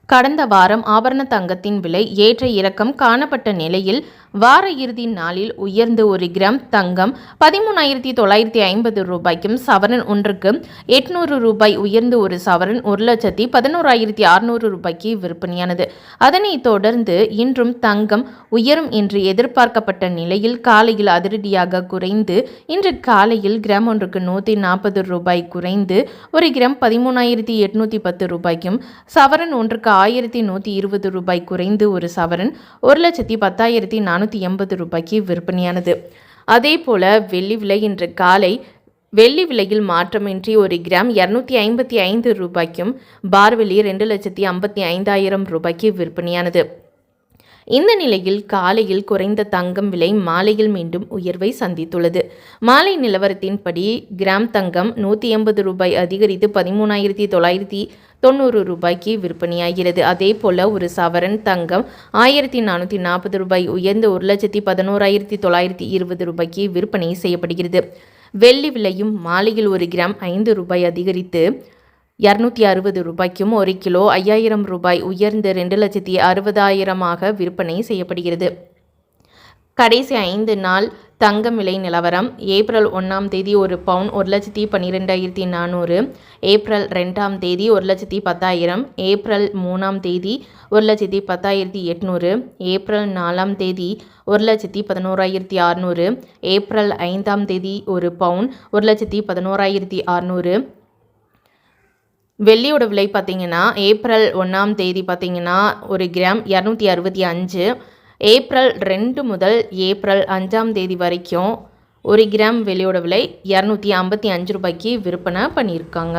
கடந்த வாரம் ஆபரண தங்கத்தின் விலை ஏற்ற இறக்கம் காணப்பட்ட நிலையில் வார இறுதி நாளில் உயர்ந்து 1 கிராம் தங்கம் 13,950 ரூபாய்க்கும், சவரன் ஒன்றுக்கு 800 ரூபாய் உயர்ந்து ஒரு சவரன் 1,11,600 ரூபாய்க்கு விற்பனையானது. அதனைத் தொடர்ந்து இன்றும் தங்கம் உயரும் என்று எதிர்பார்க்கப்பட்ட நிலையில் காலையில் அதிரடியாக குறைந்து இன்று காலையில் கிராம் ஒன்றுக்கு 140 ரூபாய் குறைந்து 1 கிராம் 13,810 ரூபாய்க்கும், சவரன் ஒன்றுக்கு 1,120 ரூபாய் குறைந்து ஒரு சவரன் 1,10,480 ரூபாய்க்கு விற்பனையானது. அதேபோல வெள்ளி விலை இன்று காலை வெள்ளி விலையில் மாற்றமின்றி 1 கிராம் 255 ரூபாய்க்கும், பார் வெள்ளி 2,55,000 ரூபாய்க்கு விற்பனையானது. இந்த நிலையில் காலையில் குறைந்த தங்கம் விலை மாலையில் மீண்டும் உயர்வை சந்தித்துள்ளது. மாலை நிலவரத்தின்படி கிராம் தங்கம் 180 ரூபாய் அதிகரித்து 13,990 ரூபாய்க்கு விற்பனையாகிறது. அதேபோல ஒரு சவரன் தங்கம் 1,440 ரூபாய் உயர்ந்து 1,11,920 ரூபாய்க்கு விற்பனை செய்யப்படுகிறது. வெள்ளி விலையும் மாலையில் 1 கிராம் 5 ரூபாய் அதிகரித்து 260 ரூபாய்க்கும், 1 கிலோ 5,000 ரூபாய் உயர்ந்து 2,60,000 விற்பனை செய்யப்படுகிறது. கடைசி 5 நாள் தங்கம் விலை நிலவரம்: ஏப்ரல் 1ஆம் தேதி ஒரு பவுன் 1,12,400, ஏப்ரல் 2ஆம் தேதி 1,10,000, ஏப்ரல் 3ஆம் தேதி 1,10,800, ஏப்ரல் 4ஆம் தேதி 1,11,600, ஏப்ரல் 5ஆம் தேதி ஒரு பவுன் 1,11,600. வெள்ளியோட விலை பார்த்தீங்கன்னா ஏப்ரல் 1ஆம் தேதி பார்த்தீங்கன்னா 1 கிராம் 265, ஏப்ரல் 2 முதல் ஏப்ரல் 5ஆம் தேதி வரைக்கும் 1 கிராம் வெள்ளியோட விலை 255 ரூபாய்க்கு விற்பனை பண்ணியிருக்காங்க.